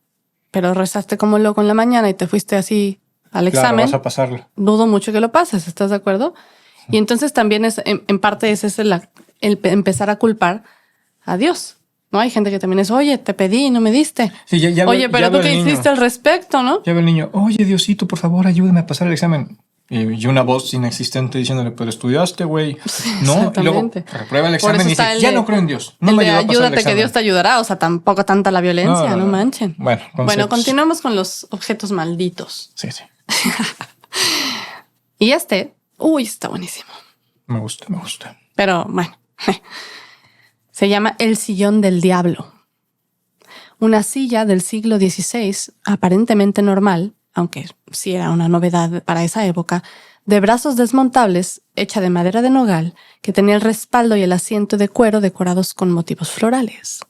pero rezaste como loco en la mañana y te fuiste así al examen, vas a pasarlo. Dudo mucho que lo pases, ¿estás de acuerdo? Y entonces también en parte ese es el empezar a culpar a Dios, ¿no? Hay gente que también es, oye, te pedí y no me diste. Sí, oye, pero tú qué hiciste al respecto, ¿no? Ya ve el niño, oye, Diosito, por favor, ayúdame a pasar el examen. Y una voz inexistente diciéndole, pero estudiaste, güey. No, y luego reprueba el examen y dice, ya no creo en Dios. No me ayudó a pasar el examen. Ayúdate que Dios te ayudará. O sea, tampoco tanta la violencia, no manchen. Bueno, continuamos con los objetos malditos. Sí. Y está buenísimo. Me gusta. Pero bueno, se llama el sillón del diablo. Una silla del siglo XVI, aparentemente normal, aunque sí era una novedad para esa época, de brazos desmontables, hecha de madera de nogal, que tenía el respaldo y el asiento de cuero decorados con motivos florales.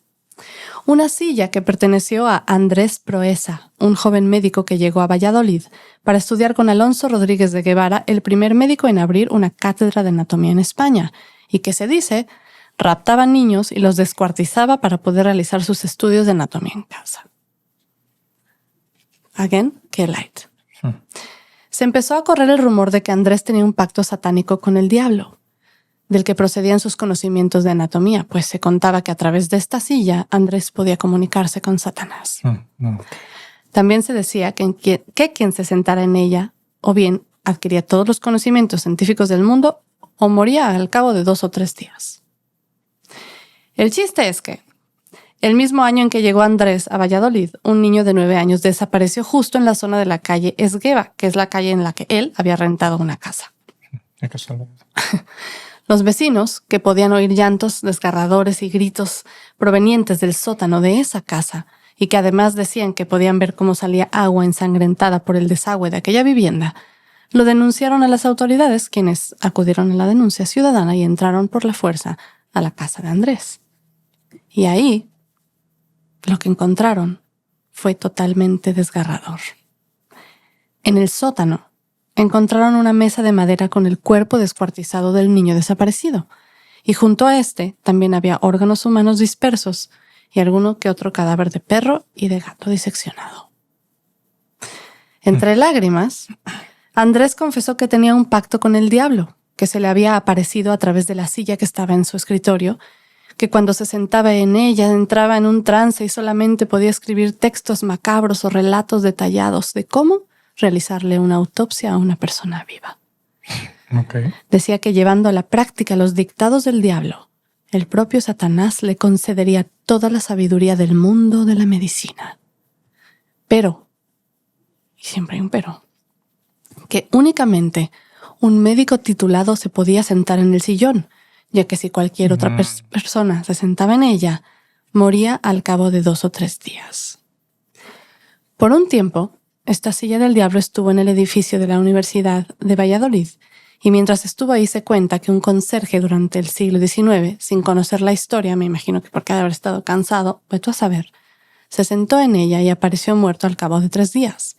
Una silla que perteneció a Andrés Proesa, un joven médico que llegó a Valladolid para estudiar con Alonso Rodríguez de Guevara, el primer médico en abrir una cátedra de anatomía en España, y que se dice raptaba niños y los descuartizaba para poder realizar sus estudios de anatomía en casa. Again, qué light. Se empezó a correr el rumor de que Andrés tenía un pacto satánico con el diablo, del que procedían sus conocimientos de anatomía, pues se contaba que a través de esta silla Andrés podía comunicarse con Satanás. También se decía que quien se sentara en ella, o bien adquiría todos los conocimientos científicos del mundo, o moría al cabo de 2 o 3 días. El chiste es que el mismo año en que llegó Andrés a Valladolid, un niño de 9 años desapareció justo en la zona de la calle Esgueva, que es la calle en la que él había rentado una casa. Los vecinos, que podían oír llantos desgarradores y gritos provenientes del sótano de esa casa, y que además decían que podían ver cómo salía agua ensangrentada por el desagüe de aquella vivienda, lo denunciaron a las autoridades, quienes acudieron a la denuncia ciudadana y entraron por la fuerza a la casa de Andrés. Y ahí lo que encontraron fue totalmente desgarrador. En el sótano encontraron una mesa de madera con el cuerpo descuartizado del niño desaparecido, y junto a este también había órganos humanos dispersos y alguno que otro cadáver de perro y de gato diseccionado. Entre lágrimas, Andrés confesó que tenía un pacto con el diablo, que se le había aparecido a través de la silla que estaba en su escritorio, que cuando se sentaba en ella entraba en un trance y solamente podía escribir textos macabros o relatos detallados de cómo realizarle una autopsia a una persona viva. Decía que llevando a la práctica los dictados del diablo, el propio Satanás le concedería toda la sabiduría del mundo de la medicina. Pero, y siempre hay un pero, que únicamente un médico titulado se podía sentar en el sillón, ya que si cualquier otra persona se sentaba en ella, moría al cabo de 2 o 3 días. Por un tiempo, esta silla del diablo estuvo en el edificio de la Universidad de Valladolid Y mientras estuvo ahí se cuenta que un conserje durante el siglo XIX, sin conocer la historia, me imagino que porque de haber estado cansado, vete a saber, se sentó en ella y apareció muerto al cabo de 3 días.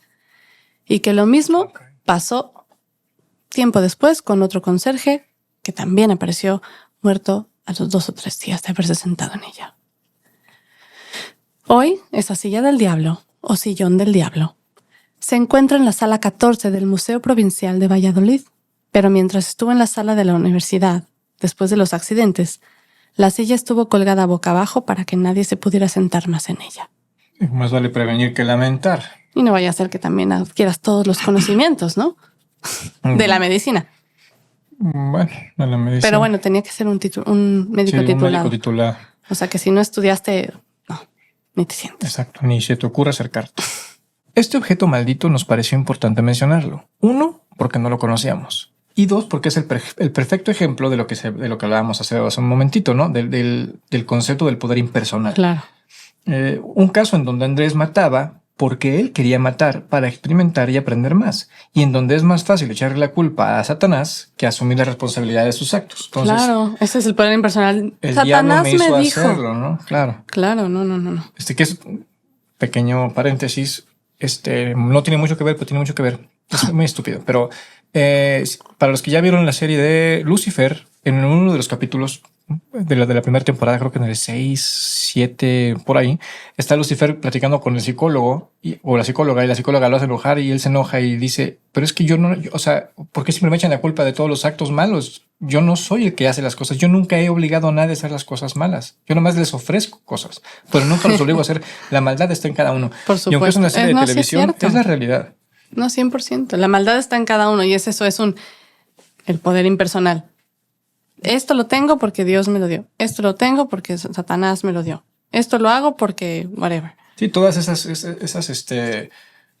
Y que lo mismo pasó tiempo después con otro conserje que también apareció muerto a los 2 o 3 días de haberse sentado en ella. Hoy, esa silla del diablo, o sillón del diablo, se encuentra en la sala 14 del Museo Provincial de Valladolid, pero mientras estuvo en la sala de la universidad, después de los accidentes, la silla estuvo colgada boca abajo para que nadie se pudiera sentar más en ella. Más vale prevenir que lamentar. Y no vaya a ser que también adquieras todos los conocimientos, ¿no? De la medicina. Bueno, de la medicina. Pero bueno, tenía que ser un médico Sí, titulado. un médico titulado. O sea que si no estudiaste, no, ni te sientes. Exacto, ni se te ocurre acercarte. Este objeto maldito nos pareció importante mencionarlo. 1, porque no lo conocíamos. Y 2, porque es el perfecto ejemplo de lo que hablábamos hace un momentito, ¿no? Del concepto del poder impersonal. Claro. Un caso en donde Andrés mataba porque él quería matar para experimentar y aprender más, y en donde es más fácil echarle la culpa a Satanás que asumir la responsabilidad de sus actos. Entonces, claro, ese es el poder impersonal. El Satanás diablo me hizo dijo. hacerlo, ¿no? Claro. Claro, no. Que es pequeño paréntesis, no tiene mucho que ver, pero tiene mucho que ver. Es muy estúpido, pero para los que ya vieron la serie de Lucifer, en uno de los capítulos de la primera temporada, creo que en el 6, 7, por ahí, está Lucifer platicando con el psicólogo o la psicóloga, y la psicóloga lo hace enojar y él se enoja y dice, pero es que o sea, ¿por qué siempre me echan la culpa de todos los actos malos? Yo no soy el que hace las cosas. Yo nunca he obligado a nadie a hacer las cosas malas. Yo nomás les ofrezco cosas, pero nunca los obligo a hacer. La maldad está en cada uno. Por supuesto. Y aunque es una serie de televisión, es la realidad. No, 100%. La maldad está en cada uno y eso es el poder impersonal. Esto lo tengo porque Dios me lo dio. Esto lo tengo porque Satanás me lo dio. Esto lo hago porque whatever. Sí, todas esas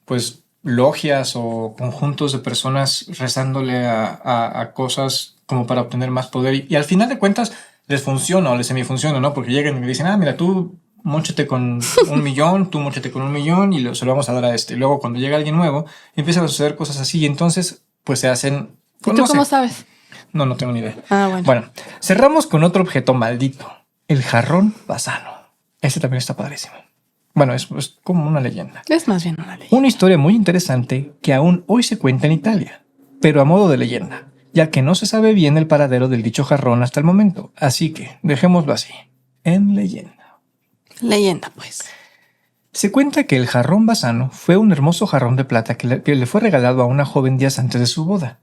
pues logias o conjuntos de personas rezándole a cosas como para obtener más poder y al final de cuentas les funciona o les semifunciona, ¿no? Porque llegan y me dicen, mira, tú móchate con 1 millón, tú móchate con 1 millón y se lo vamos a dar a este. Y luego cuando llega alguien nuevo empiezan a suceder cosas así y entonces pues se hacen... Pues, ¿y tú cómo sabes? No tengo ni idea. Bueno. Bueno, cerramos con otro objeto maldito, el jarrón basano. Ese también está padrísimo. Bueno, es como una leyenda. Es más bien una leyenda. Una historia muy interesante que aún hoy se cuenta en Italia, pero a modo de leyenda, ya que no se sabe bien el paradero del dicho jarrón hasta el momento. Así que dejémoslo así, en leyenda. Leyenda, pues. Se cuenta que el jarrón basano fue un hermoso jarrón de plata que le fue regalado a una joven días antes de su boda.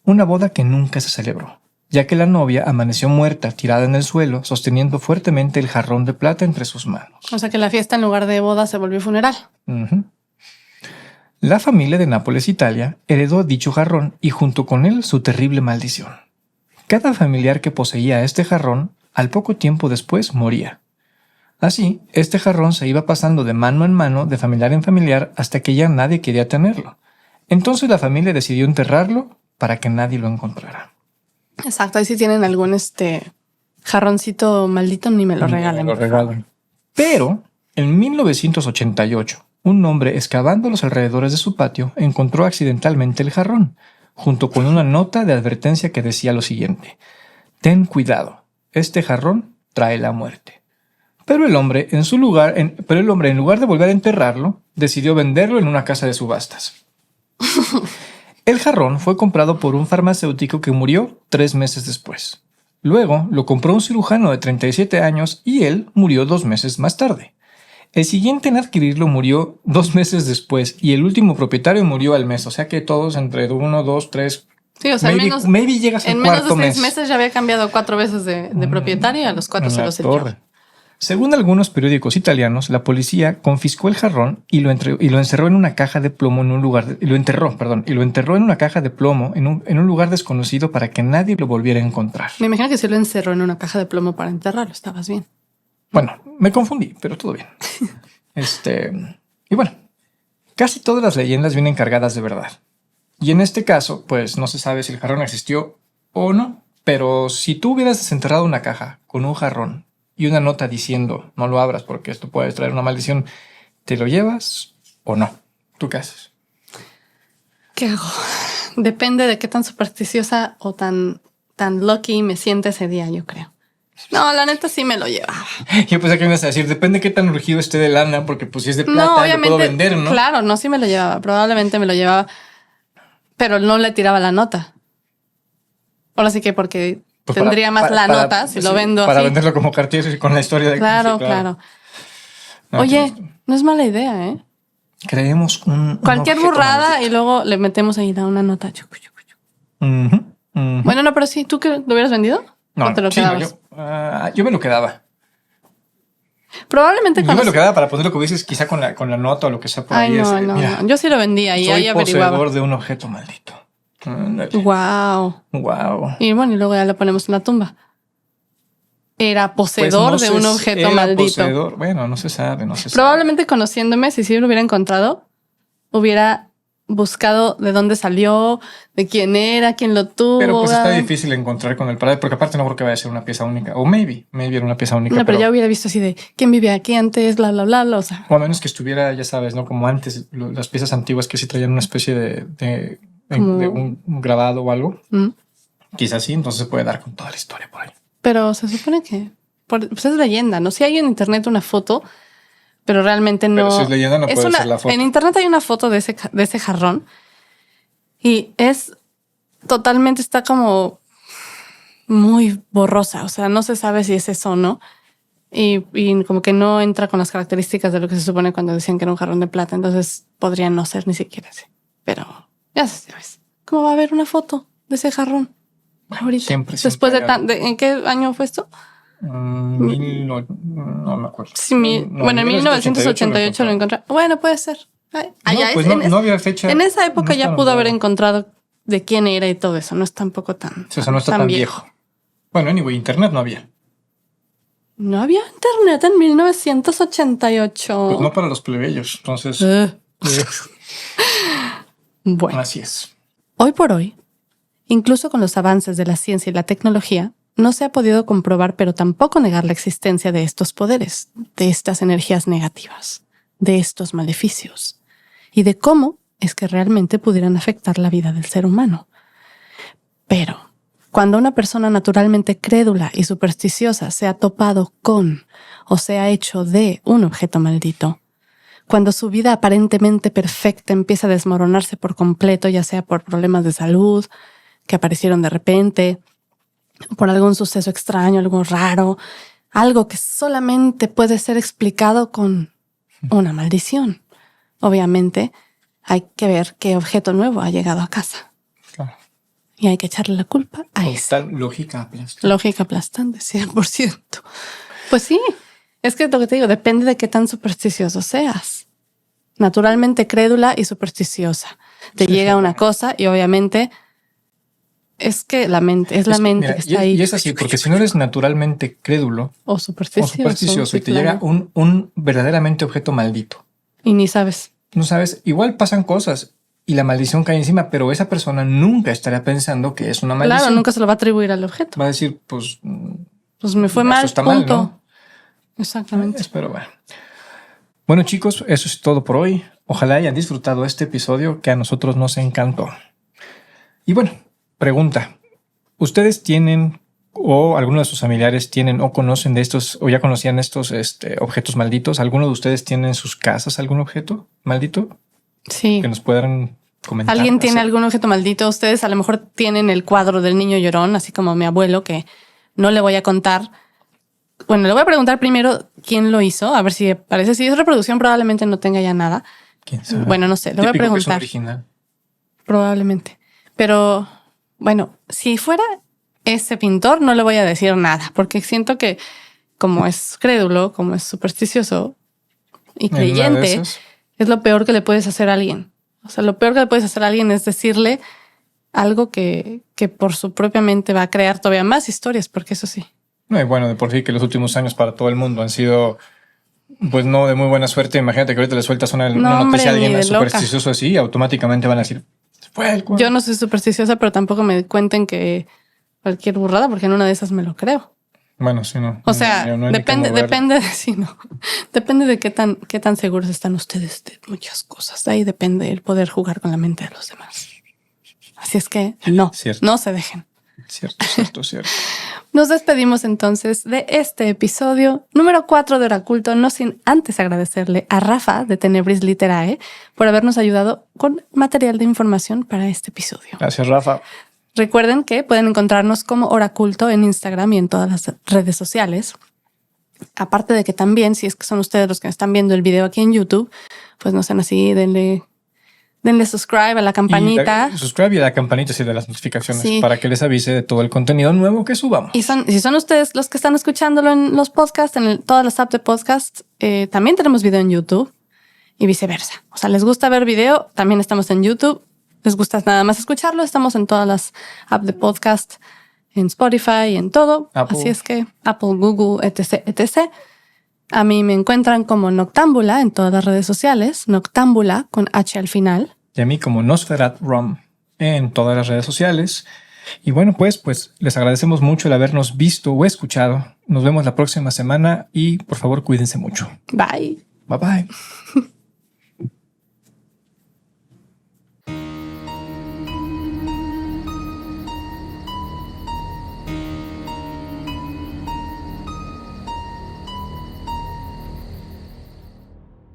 Una boda que nunca se celebró, ya que la novia amaneció muerta, tirada en el suelo, sosteniendo fuertemente el jarrón de plata entre sus manos. O sea que la fiesta en lugar de boda se volvió funeral. Uh-huh. La familia de Nápoles, Italia, heredó dicho jarrón y junto con él su terrible maldición. Cada familiar que poseía este jarrón, al poco tiempo después moría. Así, este jarrón se iba pasando de mano en mano, de familiar en familiar, hasta que ya nadie quería tenerlo. Entonces la familia decidió enterrarlo para que nadie lo encontrara. Exacto, ahí si tienen algún jarroncito maldito, ni me lo regalen. Me lo regalan. Pero en 1988, un hombre excavando los alrededores de su patio encontró accidentalmente el jarrón, junto con una nota de advertencia que decía lo siguiente: ten cuidado, este jarrón trae la muerte. Pero el hombre, en lugar de volver a enterrarlo, decidió venderlo en una casa de subastas. El jarrón fue comprado por un farmacéutico que murió 3 meses después. Luego lo compró un cirujano de 37 años y él murió 2 meses más tarde. El siguiente en adquirirlo murió 2 meses después y el último propietario murió al mes. O sea que todos entre 1, 2, 3... Sí, o sea, maybe llegas al cuarto mes. En menos de 6 meses ya había cambiado 4 veces de propietario y a los 4 se los echó. Según algunos periódicos italianos, la policía confiscó el jarrón y lo encerró en una caja de plomo en un lugar... lo enterró en una caja de plomo en un lugar desconocido para que nadie lo volviera a encontrar. Me imagino que se lo encerró en una caja de plomo para enterrarlo. Estabas bien. Bueno, me confundí, pero todo bien. Y bueno, casi todas las leyendas vienen cargadas de verdad. Y en este caso, pues no se sabe si el jarrón existió o no. Pero si tú hubieras desenterrado una caja con un jarrón y una nota diciendo no lo abras porque esto puede traer una maldición, ¿te lo llevas o no? ¿Tú qué haces? ¿Qué hago? Depende de qué tan supersticiosa o tan lucky me siente ese día, yo creo. No, la neta sí me lo llevaba. Yo pensé que ibas a decir, depende de qué tan urgido esté de lana, porque pues si es de plata, No, obviamente, lo puedo vender, ¿no? Claro, no, sí me lo llevaba. Probablemente me lo llevaba, pero no le tiraba la nota. Ahora sí que porque Pues tendría más la nota si lo vendo para así. venderlo como Cartier con la historia de... Claro, sí, claro. No, Oye, no es mala idea, ¿eh? creemos un Cualquier objeto burrada maldito. y luego le metemos ahí una nota. Chucu, chucu, chucu. Ujú, ujú. Bueno, no, pero sí, ¿tú qué lo hubieras vendido? No, ¿O te lo sí, no, quedabas? yo me lo quedaba. Probablemente Yo me lo quedaba para poner lo que dices, quizá con la nota o lo que sea por Ay, ahí. no, Mira, no. Yo sí lo vendía y ahí soy averiguaba. poseedor de un objeto maldito. Wow. Wow. Y bueno, y luego ya lo ponemos en la tumba. Era poseedor Pues no de un sé, objeto era maldito. poseedor. Bueno, no se sabe, no se sabe. Probablemente conociéndome, si sí lo hubiera encontrado, hubiera buscado de dónde salió, de quién era, quién lo tuvo. Pero pues está ¿verdad? difícil encontrar con el paradero, porque aparte no creo que vaya a ser una pieza única. O maybe era una pieza única. No, pero ya hubiera visto así de quién vivía aquí antes, bla, bla, bla, bla. O sea, O a menos que estuviera, ya sabes, ¿no? Como antes, las piezas antiguas que sí traían una especie de un grabado o algo. Quizás sí, entonces se puede dar con toda la historia por ahí. pero se supone que pues es leyenda, ¿no? Si hay en internet una foto, pero realmente no. Pero si es leyenda, no puede ser la foto. En internet hay una foto de ese jarrón y totalmente está como muy borrosa. O sea, no se sabe si es eso o no. Y como que no entra con las características de lo que se supone cuando decían que era un jarrón de plata. Entonces podría no ser ni siquiera así. Pero ya sabes, ¿cómo va a haber una foto de ese jarrón? Ahorita. Siempre. Después ¿en qué año fue esto? No me acuerdo. Sí, bueno, en 1988 lo encontré. Bueno, puede ser. No había fecha. En esa época no ya está pudo haber nombrado. encontrado de quién era y todo eso. No es tampoco tan. O sea, no está tan viejo. Bueno, anyway, internet no había. No había internet en 1988. Pues no para los plebeyos. Entonces, Bueno, así es. hoy por hoy, incluso con los avances de la ciencia y la tecnología, no se ha podido comprobar, pero tampoco negar la existencia de estos poderes, de estas energías negativas, de estos maleficios, y de cómo es que realmente pudieran afectar la vida del ser humano. Pero, cuando una persona naturalmente crédula y supersticiosa se ha topado con o se ha hecho de un objeto maldito, cuando su vida aparentemente perfecta empieza a desmoronarse por completo, ya sea por problemas de salud que aparecieron de repente, por algún suceso extraño, algo raro, algo que solamente puede ser explicado con una maldición. Obviamente, hay que ver qué objeto nuevo ha llegado a casa. Claro. Y hay que echarle la culpa a esa. Lógica aplastante. Lógica aplastante, 100%. Pues sí, es que lo que te digo, depende de qué tan supersticioso seas. Naturalmente crédula y supersticiosa. Te llega una cosa y obviamente es que la mente, es la mente que está ahí. Y es así, porque si no eres naturalmente crédulo o supersticioso, y te claro. llega un verdaderamente objeto maldito. Y ni sabes. No sabes, igual pasan cosas y la maldición cae encima, pero esa persona nunca estará pensando que es una maldición. Claro, nunca se lo va a atribuir al objeto. Va a decir, pues me fue esto mal, está punto. mal, ¿no? Exactamente. Espero, bueno. Bueno, chicos, eso es todo por hoy. Ojalá hayan disfrutado este episodio que a nosotros nos encantó. Y bueno, pregunta. ¿Ustedes tienen o alguno de sus familiares tienen o conocen de estos o ya conocían estos objetos malditos? ¿Alguno de ustedes tiene en sus casas algún objeto maldito? Sí. Que nos puedan comentar. ¿Alguien tiene algún objeto maldito? Ustedes a lo mejor tienen el cuadro del niño llorón, así como mi abuelo, que no le voy a contar. Bueno, le voy a preguntar primero quién lo hizo, a ver si parece. Si es reproducción, probablemente no tenga ya nada. ¿Quién sabe? Bueno, no sé, le voy a Típico que es un preguntar. original. Probablemente. Pero bueno, si fuera ese pintor, no le voy a decir nada, porque siento que como es crédulo, como es supersticioso y creyente, es lo peor que le puedes hacer a alguien. O sea, lo peor que le puedes hacer a alguien es decirle algo que por su propia mente va a crear todavía más historias, porque eso sí. No, y bueno, de por sí que los últimos años para todo el mundo han sido, pues no de muy buena suerte. Imagínate que ahorita le sueltas una noticia a alguien supersticioso así y automáticamente van a decir, fue el cuadro. Yo no soy supersticiosa, pero tampoco me cuenten que cualquier burrada, porque en una de esas me lo creo. Bueno, sí, no. O sea, depende de qué tan seguros están ustedes de muchas cosas. De ahí depende el poder jugar con la mente de los demás. Así es que no se dejen. Cierto. Nos despedimos entonces de este episodio número 4 de Oraculto, no sin antes agradecerle a Rafa de Tenebris Literae por habernos ayudado con material de información para este episodio. Gracias, Rafa. Recuerden que pueden encontrarnos como Oraculto en Instagram y en todas las redes sociales. Aparte de que también, si es que son ustedes los que están viendo el video aquí en YouTube, pues no sean así, denle subscribe a la campanita. Subscribe y a la campanita y de las notificaciones para que les avise de todo el contenido nuevo que subamos. Y si son ustedes los que están escuchándolo en los podcasts, todas las apps de podcast, también tenemos video en YouTube y viceversa. O sea, les gusta ver video, también estamos en YouTube. Les gusta nada más escucharlo, estamos en todas las apps de podcast, en Spotify, en todo. Apple. Así es que Apple, Google, etc. A mí me encuentran como Noctámbula en todas las redes sociales, Noctámbula con H al final. Y a mí como Nosferat Rom en todas las redes sociales. Y bueno, pues les agradecemos mucho el habernos visto o escuchado. Nos vemos la próxima semana y por favor cuídense mucho. Bye. Bye bye.